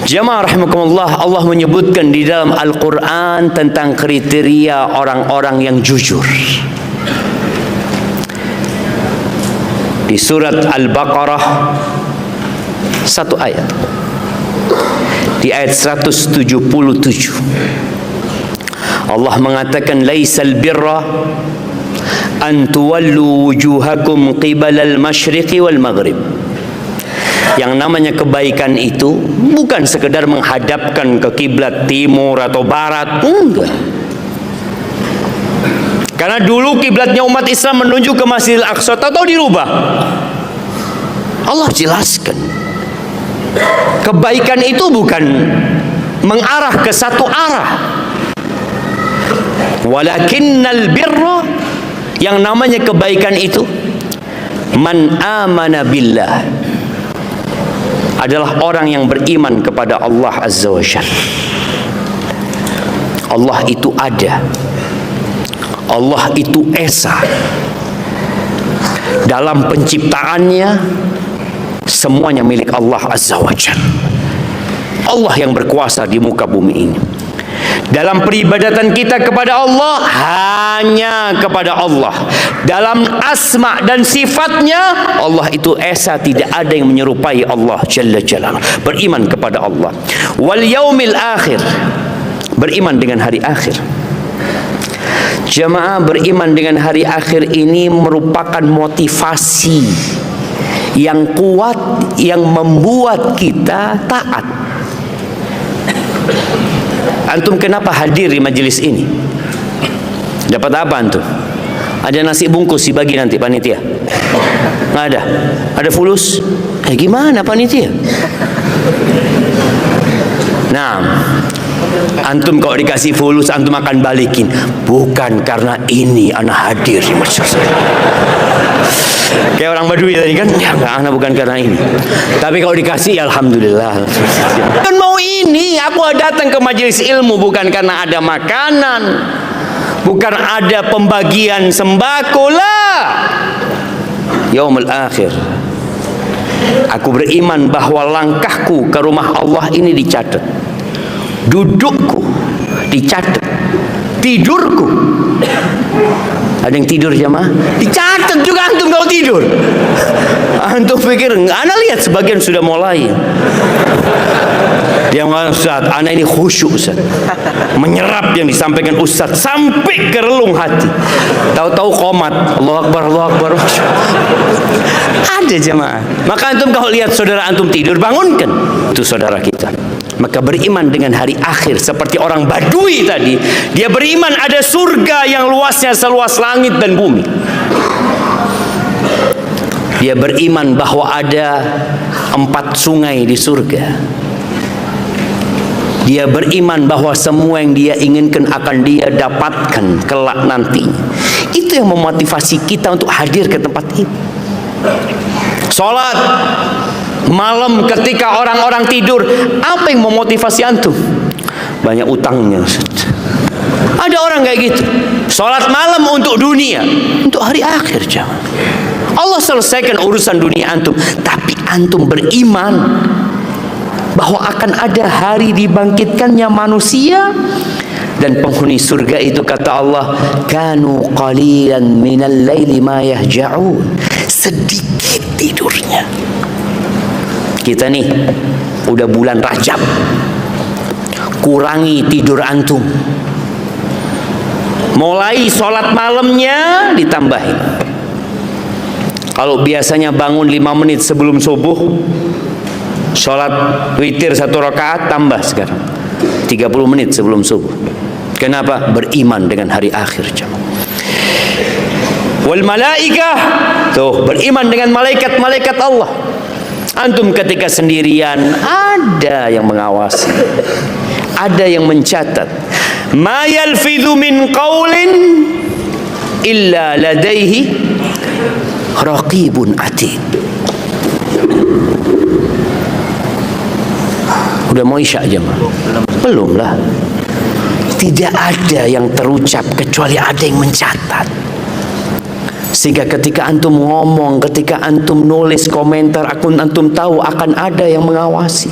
Jamaah rahimakumullah, Allah menyebutkan di dalam Al-Quran tentang kriteria orang-orang yang jujur. Di surat Al-Baqarah, satu ayat, di ayat 177, Allah mengatakan, laisal birra an tuwallu wujuhakum qibalal masyriqi wal maghrib. Yang namanya kebaikan itu bukan sekedar menghadapkan ke kiblat timur atau barat, enggak. Karena dulu kiblatnya umat Islam menuju ke Masjidil Aqsa, atau dirubah. Allah jelaskan, kebaikan itu bukan mengarah ke satu arah. Walakinnal birra, yang namanya kebaikan itu, man amana billah, adalah orang yang beriman kepada Allah Azza wa Jalla. Allah itu ada, Allah itu esa. Dalam penciptaannya semuanya milik Allah Azza wa Jalla. Allah yang berkuasa di muka bumi ini. Dalam peribadatan kita kepada Allah, hanya kepada Allah. Dalam asma dan sifatnya, Allah itu esa, tidak ada yang menyerupai Allah Jalla Jalaluhu. Beriman kepada Allah. Wal yaumil akhir, beriman dengan hari akhir. Jamaah, beriman dengan hari akhir ini merupakan motivasi yang kuat yang membuat kita taat. Antum kenapa hadir di majelis ini? Dapat apa antum? Ada nasi bungkus dibagi nanti panitia? Nggak ada? Ada fulus? Gimana panitia? Nah, antum kalau dikasih fulus, antum akan balikin. Bukan karena ini anak hadir di majelis. Kayak orang Badui tadi kan, ya enggak, anak bukan karena ini. Tapi kalau dikasih, ya alhamdulillah. Kan mau ini, aku datang ke majelis ilmu bukan karena ada makanan, bukan ada pembagian sembako lah. Yaumul akhir, aku beriman bahwa langkahku ke rumah Allah ini dicatat, dudukku dicatat, tidurku. Ada yang tidur jamaah? Dicatat juga antum kalau tidur. Antum pikir, ana lihat sebagian sudah mulai. Dia mengatakan, Ustaz, ana ini khusyuk Ustaz. Menyerap yang disampaikan Ustaz sampai ke relung hati. Tahu-tahu qomat. Allahu Akbar, Allahu Akbar. Ada jamaah. Maka antum kalau lihat saudara antum tidur, bangunkan. Itu saudara kita. Maka beriman dengan hari akhir seperti orang Badui tadi. Dia beriman ada surga yang luasnya seluas langit dan bumi. Dia beriman bahwa ada 4 sungai di surga. Dia beriman bahwa semua yang dia inginkan akan dia dapatkan kelak nantinya. Itu yang memotivasi kita untuk hadir ke tempat ini. Sholat malam ketika orang-orang tidur, apa yang memotivasi antum? Banyak utangnya. Ada orang kayak gitu. Sholat malam untuk dunia, untuk hari akhir jangan. Allah selesaikan urusan dunia antum, tapi antum beriman bahwa akan ada hari dibangkitkannya manusia dan penghuni surga itu, kata Allah, kanu qalilan minal laili ma yahja'un, sedikit tidurnya. Kita nih udah bulan Rajab, kurangi tidur antum. Mulai sholat malamnya ditambahin. Kalau biasanya bangun 5 menit sebelum subuh, sholat witir 1 rakaat, tambah sekarang 30 menit sebelum subuh. Kenapa? Beriman dengan hari akhir. Wal malaikah, tuh beriman dengan malaikat-malaikat Allah. Antum ketika sendirian, ada yang mengawasi, ada yang mencatat. Ma yalfidhu min qaulin illa ladaihi raqibun atid. Udah mau isya jemaah? Belum lah. Tidak ada yang terucap kecuali ada yang mencatat. Sehingga ketika antum ngomong, ketika antum nulis komentar, antum tahu akan ada yang mengawasi.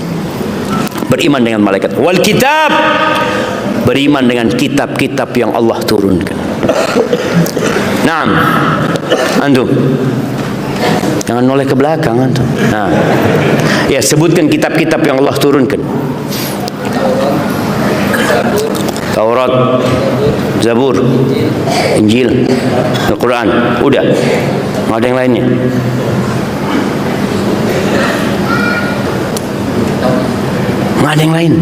beriman dengan malaikat. Wal kitab, beriman dengan kitab-kitab yang Allah turunkan. Naam, antum jangan noleh ke belakang antum. Nah, ya, sebutkan kitab-kitab yang Allah turunkan. Taurat, Zabur, Injil, Al-Quran. Udah, nggak ada yang lainnya. Nggak ada yang lain.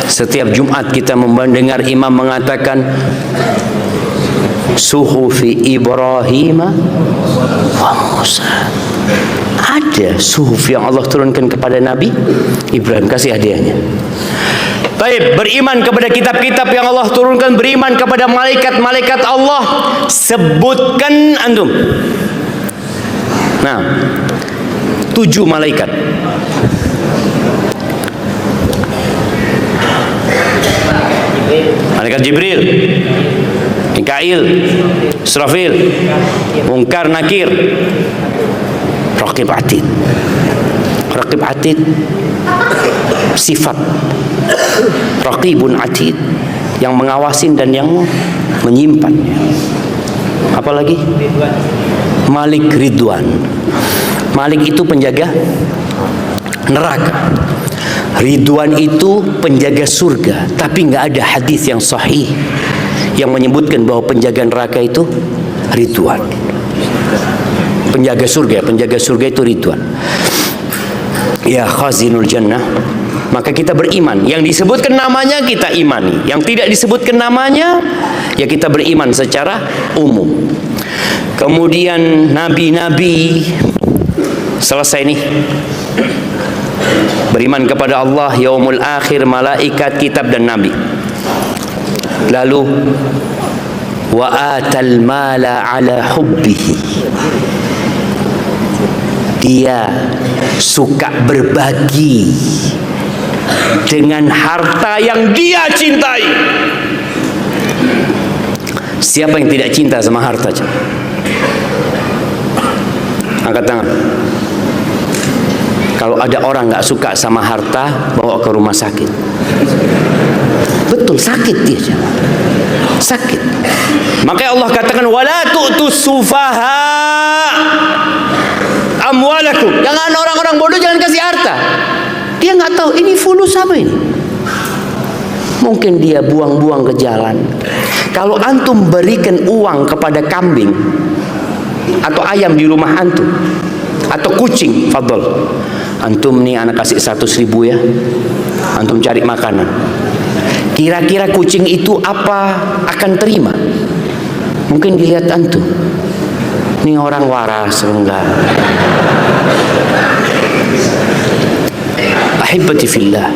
Setiap Jumat kita mendengar imam mengatakan suhufi Ibrahim wa Musa. Ada suhuf yang Allah turunkan kepada Nabi Ibrahim, kasih hadiahnya. Baik, beriman kepada kitab-kitab yang Allah turunkan, beriman kepada malaikat-malaikat Allah. Sebutkan antum. Nah, 7 malaikat. Malaikat Jibril, Mikail, Israfil, Munkar, Nakir, Raqib Atid. Raqib Atid sifat Raqibun Atid, yang mengawasin dan yang menyimpan. Apalagi Malik Ridwan. Malik itu penjaga neraka, Ridwan itu penjaga surga. Tapi nggak ada hadis yang sahih yang menyebutkan bahwa penjaga neraka itu Ridwan. Penjaga surga itu Ridwan. Ya, khazinul jannah. Maka kita beriman. Yang disebutkan namanya kita imani, yang tidak disebutkan namanya ya kita beriman secara umum. Kemudian nabi-nabi, selesai nih. Beriman kepada Allah, yaumul akhir, malaikat, kitab dan nabi. Lalu wa atal mala ala hubbihi, dia suka berbagi dengan harta yang dia cintai. Siapa yang tidak cinta sama harta? Angkat tangan. Kalau ada orang nggak suka sama harta, bawa ke rumah sakit. Betul, sakit dia. Sakit. Makanya Allah katakan wala tu'tus sufaha amwalakum. Jangan orang-orang bodoh jangan kasih harta. Dia nggak tahu ini fulus apa ini. Mungkin dia buang-buang ke jalan. Kalau antum berikan uang kepada kambing atau ayam di rumah antum atau kucing, fadol, antum nih anak kasih 100.000 ya, antum cari makanan. Kira-kira kucing itu apa akan terima? Mungkin dilihat antum, ini orang waras enggak. Ahibati fillah,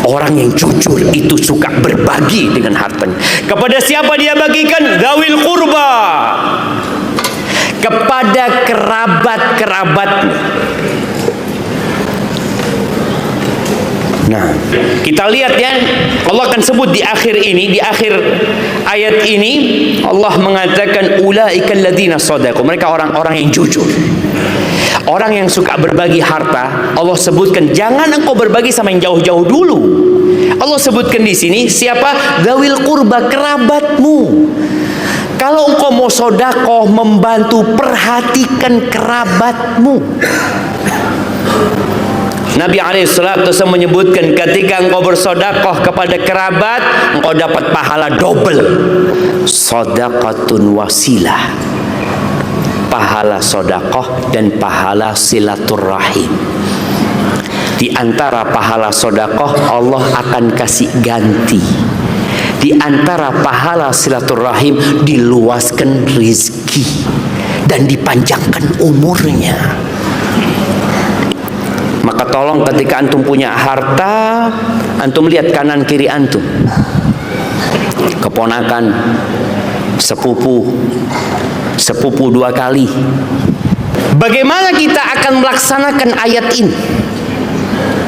orang yang jujur itu suka berbagi dengan hartanya. Kepada siapa dia bagikan? Dzawil qurba, kepada kerabat-kerabatnya. Nah, kita lihat ya, Allah akan sebut di akhir ini, di akhir ayat ini Allah mengatakan ulaikal ladzina shadaqu, mereka orang-orang yang jujur. Orang yang suka berbagi harta, Allah sebutkan jangan engkau berbagi sama yang jauh-jauh dulu. Allah sebutkan di sini siapa? Dzawil qurba, kerabatmu. Kalau engkau mau sedekah membantu, perhatikan kerabatmu. Nabi SAW menyebutkan ketika engkau bersedekah kepada kerabat, engkau dapat pahala double. Sedekatun wasilah, pahala sedekah dan pahala silaturrahim. Di antara pahala sedekah Allah akan kasih ganti. Di antara pahala silaturrahim diluaskan rizki dan dipanjangkan umurnya. Maka tolong ketika antum punya harta, antum lihat kanan kiri antum, keponakan, sepupu 2 kali. Bagaimana kita akan melaksanakan ayat ini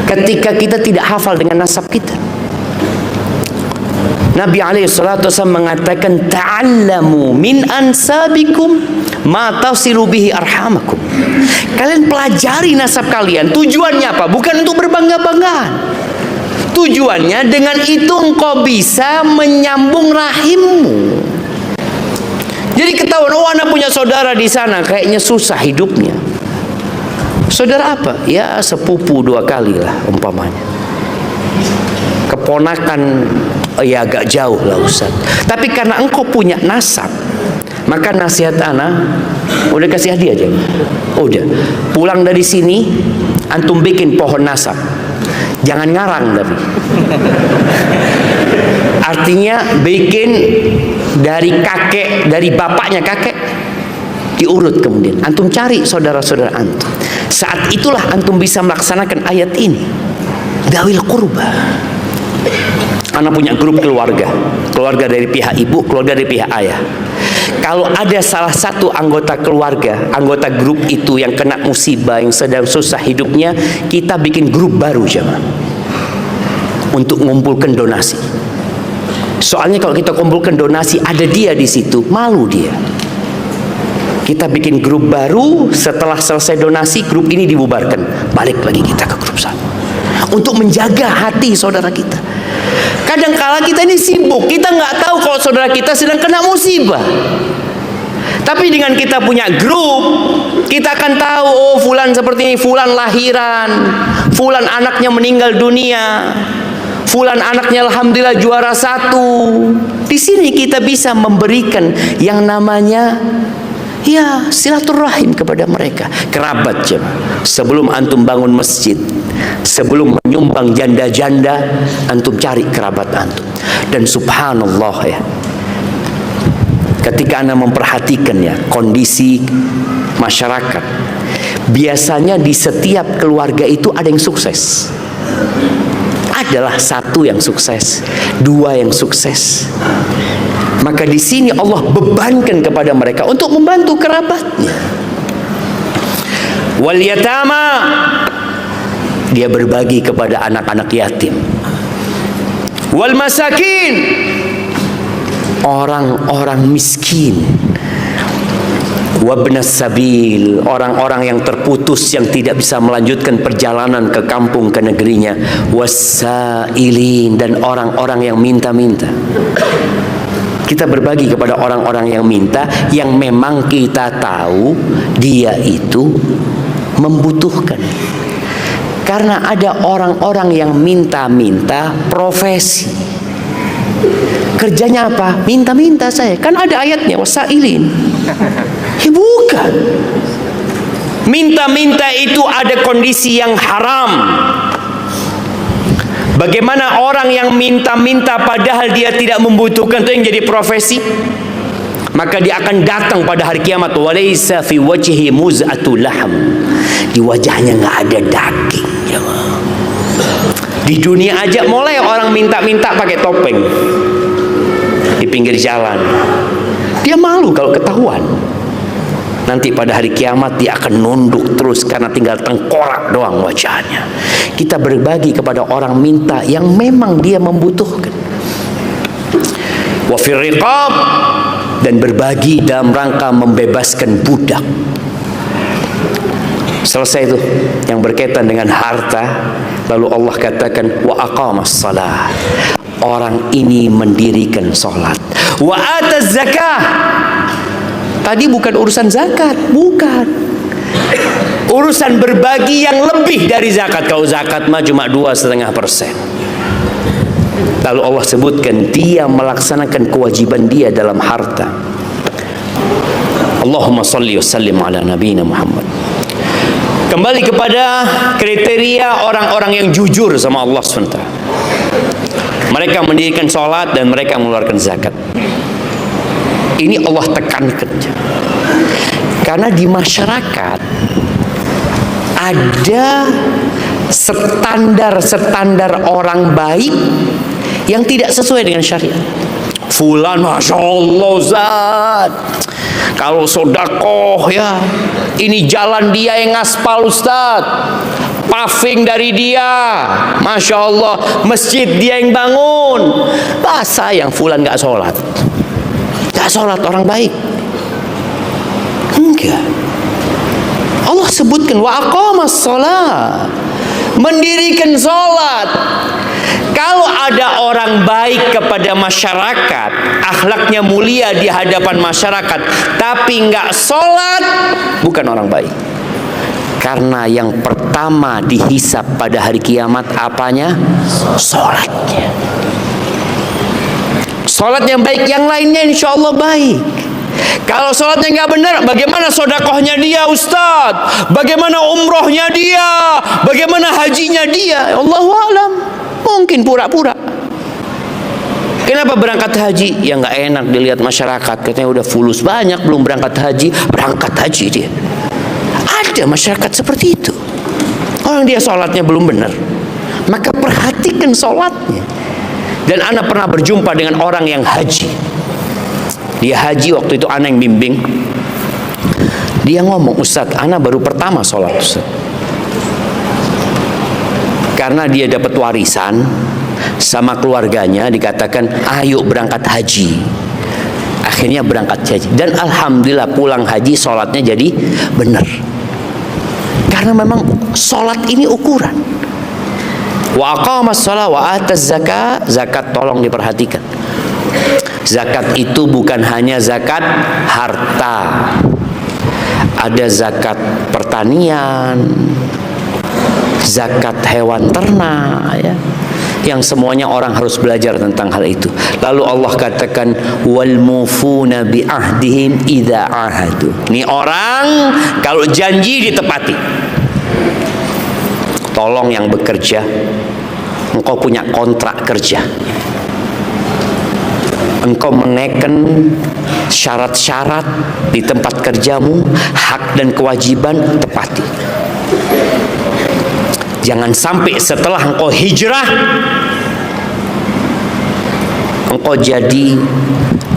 ketika kita tidak hafal dengan nasab kita? Nabi SAW mengatakan ta'allamu min ansabikum ma tasilu bihi arhamakum. Kalian pelajari nasab kalian. Tujuannya apa? Bukan untuk berbangga-banggaan. Tujuannya dengan itu engkau bisa menyambung rahimmu. Jadi ketahuan, oh anak punya saudara di sana, kayaknya susah hidupnya. Saudara apa? Ya sepupu 2 kali lah umpamanya. Keponakan ya agak jauh lah Ustaz. Tapi karena engkau punya nasab, maka nasihat anak, udah kasih hadiah aja. Udah, pulang dari sini antum bikin pohon nasab. Jangan ngarang tapi. Artinya bikin dari kakek, dari bapaknya kakek, diurut kemudian. Antum cari saudara-saudara antum. Saat itulah antum bisa melaksanakan ayat ini. Dawil qurba. Anak punya grup keluarga. Keluarga dari pihak ibu, keluarga dari pihak ayah. Kalau ada salah satu anggota keluarga, anggota grup itu yang kena musibah, yang sedang susah hidupnya, kita bikin grup baru jemaah. Untuk mengumpulkan donasi. Soalnya kalau kita kumpulkan donasi, ada dia di situ, malu dia. Kita bikin grup baru, setelah selesai donasi, grup ini dibubarkan. Balik lagi kita ke grup sana. Untuk menjaga hati saudara kita. Kadang-kala kita ini sibuk, kita nggak tahu kalau saudara kita sedang kena musibah. Tapi dengan kita punya grup, kita akan tahu, oh fulan seperti ini, fulan lahiran, fulan anaknya meninggal dunia, fulan anaknya alhamdulillah juara 1. Di sini kita bisa memberikan yang namanya ya silaturahim kepada mereka, kerabat jemaah. Sebelum antum bangun masjid, sebelum menyumbang janda-janda, antum cari kerabat antum. Dan subhanallah ya, ketika anda memperhatikan ya kondisi masyarakat, biasanya di setiap keluarga itu ada yang sukses. Adalah 1 yang sukses, 2 yang sukses. Maka di sini Allah bebankan kepada mereka untuk membantu kerabatnya. Wal yatama, dia berbagi kepada anak-anak yatim. Wal masakin, orang-orang miskin. Wabnas sabil, orang-orang yang terputus, yang tidak bisa melanjutkan perjalanan ke kampung, ke negerinya. Wasailin, dan orang-orang yang minta-minta. Kita berbagi kepada orang-orang yang minta, yang memang kita tahu dia itu membutuhkan. Karena ada orang-orang yang minta-minta profesi. Kerjanya apa? Minta-minta saya. Kan ada ayatnya, wasailin. Ya bukan. Minta-minta itu ada kondisi yang haram. Bagaimana orang yang minta-minta padahal dia tidak membutuhkan, itu yang jadi profesi? Maka dia akan datang pada hari kiamat, walaysa fi wajhi muz'atul lahm. Di wajahnya nggak ada daging. Di dunia aja mulai orang minta-minta pakai topeng di pinggir jalan. Dia malu kalau ketahuan. Nanti pada hari kiamat dia akan nunduk terus karena tinggal tengkorak doang wajahnya. Kita berbagi kepada orang minta yang memang dia membutuhkan. Wa fir riqab, dan berbagi dalam rangka membebaskan budak. Selesai itu yang berkaitan dengan harta. Lalu Allah katakan wa aqamas shalah, orang ini mendirikan salat. Wa ataz zakah, tadi bukan urusan zakat, bukan. Urusan berbagi yang lebih dari zakat. Kalau zakat mah cuma 2,5%. Lalu Allah sebutkan dia melaksanakan kewajiban dia dalam harta. Allahumma salli wa sallim ala nabiyina Muhammad. Kembali kepada kriteria orang-orang yang jujur sama Allah SWT. Mereka mendirikan sholat dan mereka mengeluarkan zakat. Ini Allah tekankan. Karena di masyarakat ada standar-standar orang baik yang tidak sesuai dengan syariat. Fulan Masya Allah Ustaz, kalau sodakoh ya, ini jalan dia yang ngaspal Ustaz, paving dari dia, Masya Allah, masjid dia yang bangun. Sayang fulan gak sholat. Gak sholat orang baik. juga. Allah sebutkan wa aqamas shalah, mendirikan salat. Kalau ada orang baik kepada masyarakat, akhlaknya mulia di hadapan masyarakat, tapi nggak sholat, bukan orang baik. Karena yang pertama dihisap pada hari kiamat apanya? Sholatnya. Sholatnya baik, yang lainnya insya Allah baik. Kalau sholatnya nggak benar, bagaimana sodakohnya dia, Ustadz? Bagaimana umrohnya dia? Bagaimana hajinya dia? Allahu a'lam. Mungkin pura-pura. Kenapa berangkat haji? Ya nggak enak dilihat masyarakat, katanya udah fulus banyak belum berangkat haji, berangkat haji dia. Ada masyarakat seperti itu. Orang dia sholatnya belum benar, maka perhatikan sholatnya. Dan ana pernah berjumpa dengan orang yang haji. Dia haji waktu itu ana yang bimbing. Dia ngomong, Ustadz, ana baru pertama sholat, Ustadz. Karena dia dapat warisan sama keluarganya, dikatakan ayo berangkat haji. Akhirnya berangkat haji, dan alhamdulillah pulang haji sholatnya jadi benar. Karena memang sholat ini ukuran. Wa aqamas shalah wa ataz zakat. Zakat tolong diperhatikan. Zakat itu bukan hanya zakat harta, ada zakat pertanian, zakat hewan ternak, ya, yang semuanya orang harus belajar tentang hal itu. Lalu Allah katakan wal mufuna bi ahdihim idza ahadu. Ini orang kalau janji ditepati. Tolong yang bekerja, engkau punya kontrak kerja, engkau menekan syarat-syarat di tempat kerjamu, hak dan kewajiban tepati. Jangan sampai setelah engkau hijrah, engkau jadi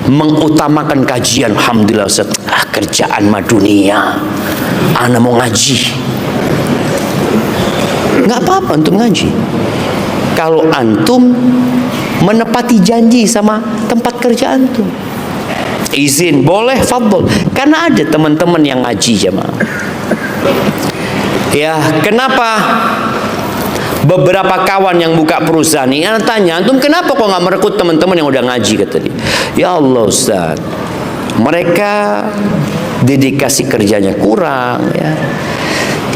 mengutamakan kajian. Alhamdulillah Ustaz, kerjaan mah dunia, ana mau ngaji. Nggak apa-apa antum ngaji, kalau antum menepati janji sama tempat kerja antum. Izin boleh, fadl. Karena ada teman-teman yang ngaji jamaah. Ya, kenapa beberapa kawan yang buka perusahaan ini, anak tanya, antum kenapa kok nggak merekrut teman-teman yang udah ngaji, kata dia. Ya Allah Ustaz, mereka dedikasi kerjanya kurang, ya.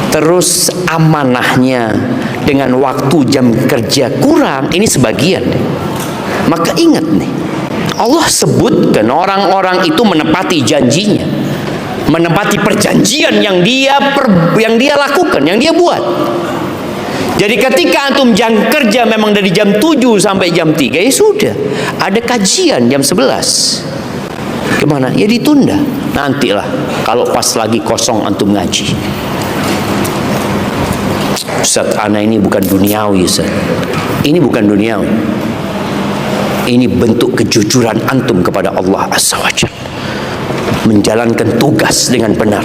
Terus amanahnya dengan waktu jam kerja kurang, ini sebagian. Maka ingat nih, Allah sebutkan orang-orang itu menepati janjinya, menepati perjanjian yang dia lakukan, yang dia buat. Jadi ketika antum jam kerja memang dari jam 7 sampai jam 3, ya sudah. Ada kajian jam 11. Kemana? Ya ditunda. Nantilah kalau pas lagi kosong antum ngaji. Ustaz, ana ini bukan duniawi, Ustaz. Ini bukan duniawi. Ini bentuk kejujuran antum kepada Allah Azza wa Jalla. Menjalankan tugas dengan benar,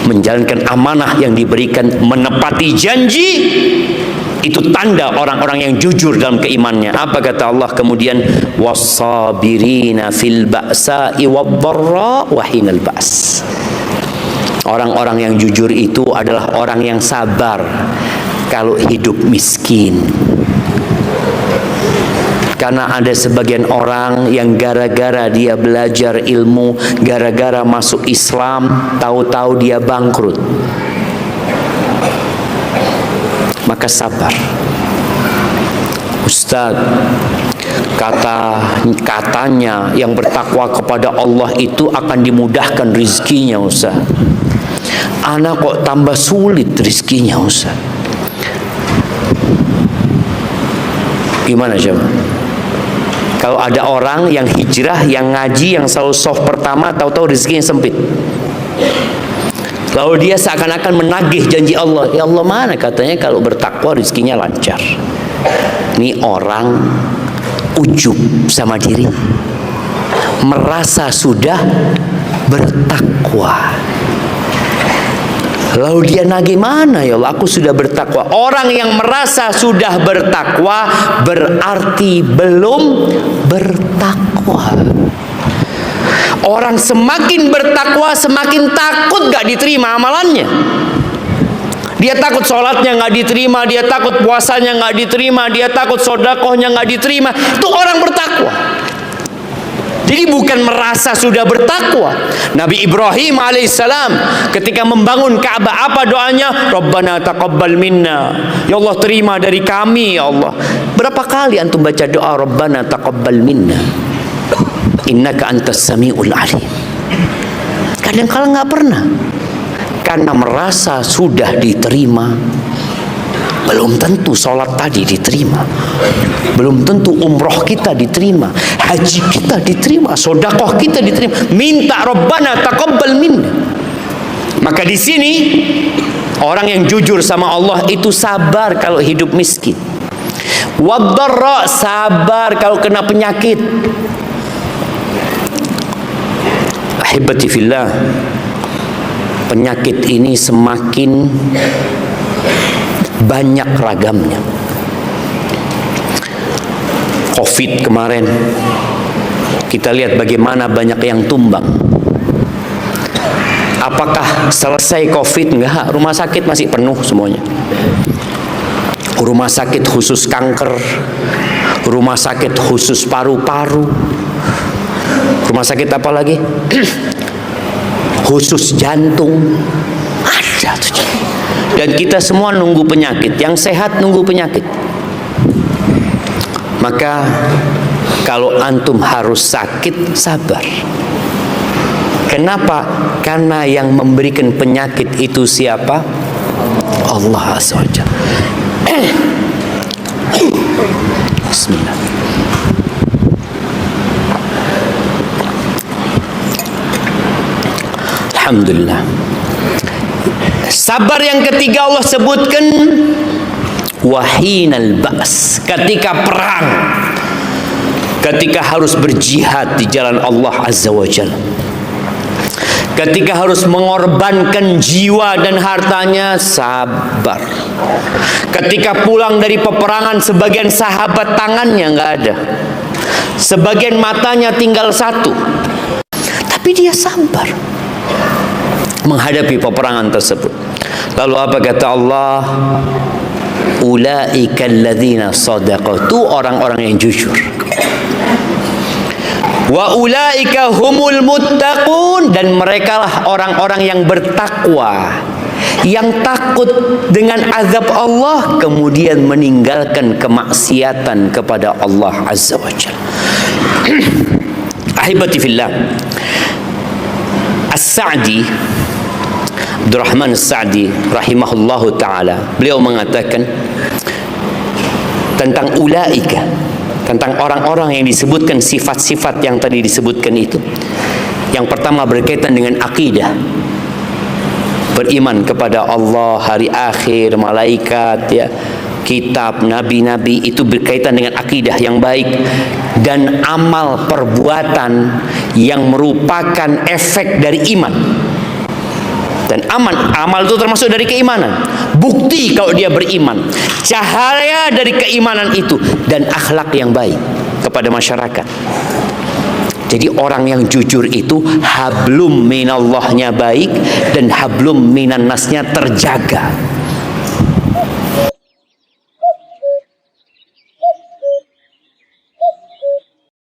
menjalankan amanah yang diberikan, menepati janji. Itu tanda orang-orang yang jujur dalam keimanannya. Apa kata Allah kemudian? Was-sabirina fil ba'sa'i wad-dharra wa hinal ba's. Orang-orang yang jujur itu adalah orang yang sabar kalau hidup miskin. Karena ada sebagian orang yang gara-gara dia belajar ilmu, gara-gara masuk Islam, tahu-tahu dia bangkrut. Maka sabar. Ustaz, katanya yang bertakwa kepada Allah itu akan dimudahkan rizkinya, Ustaz. Ana kok tambah sulit rizkinya, Ustaz. Gimana coba? Kalau ada orang yang hijrah, yang ngaji, yang selalu soft pertama, tahu-tahu rezekinya sempit. Lalu dia seakan-akan menagih janji Allah. Ya Allah, mana katanya kalau bertakwa rezekinya lancar. Ini orang ujub sama diri, merasa sudah bertakwa. Lalu dia nagih, mana ya Allah, aku sudah bertakwa. Orang yang merasa sudah bertakwa berarti belum bertakwa. Orang semakin bertakwa semakin takut gak diterima amalannya. Dia takut sholatnya nggak diterima, dia takut puasanya nggak diterima, dia takut sodakohnya nggak diterima. Itu orang bertakwa. Jadi bukan merasa sudah bertakwa. Nabi Ibrahim alaihissalam ketika membangun Ka'bah, apa doanya? Rabbana taqabbal minna. Ya Allah, terima dari kami ya Allah. Berapa kali antum baca doa Rabbana taqabbal minna? Innaka antas samiul alim. Kadang-kala nggak pernah. Karena merasa sudah diterima. Belum tentu sholat tadi diterima, belum tentu umroh kita diterima, haji kita diterima, sodakoh kita diterima. Minta Rabbana taqabbal minna. Maka di sini orang yang jujur sama Allah itu sabar kalau hidup miskin. Waddarra, sabar kalau kena penyakit. Ahibati fillah, penyakit ini semakin banyak ragamnya. Covid kemarin kita lihat bagaimana banyak yang tumbang. Apakah selesai Covid? Enggak, rumah sakit masih penuh semuanya. Rumah sakit khusus kanker, rumah sakit khusus paru-paru, rumah sakit apa lagi? Khusus jantung. Ada tuh. Dan kita semua nunggu penyakit. Yang sehat nunggu penyakit. Maka kalau antum harus sakit, sabar. Kenapa? Karena yang memberikan penyakit itu siapa? Allah Azza wa Jalla. Bismillah. Alhamdulillah. Sabar yang ketiga Allah sebutkan wahinal ba's, ketika perang, ketika harus berjihad di jalan Allah Azza wa Jalla, ketika harus mengorbankan jiwa dan hartanya, sabar. Ketika pulang dari peperangan, sebagian sahabat tangannya nggak ada, sebagian matanya tinggal satu, tapi dia sabar menghadapi peperangan tersebut. Lalu apa kata Allah? Ulaika alladzina sadaqu, itu orang-orang yang jujur. Wa ulaika humul muttaqun, dan merekalah orang-orang yang bertakwa, yang takut dengan azab Allah kemudian meninggalkan kemaksiatan kepada Allah Azza wa Jalla. Ahibati fillah, As-Sa'di, Abdurrahman As-Sa'di rahimahullahu ta'ala, beliau mengatakan tentang ulaika, tentang orang-orang yang disebutkan sifat-sifat yang tadi disebutkan itu. Yang pertama berkaitan dengan akidah, beriman kepada Allah, hari akhir, malaikat, ya, kitab, nabi-nabi, itu berkaitan dengan akidah yang baik. Dan amal perbuatan yang merupakan efek dari iman. Dan amal itu termasuk dari keimanan. Bukti kalau dia beriman, cahaya dari keimanan itu, dan akhlak yang baik kepada masyarakat. Jadi orang yang jujur itu hablum minallahnya baik, dan hablum minan nasnya terjaga.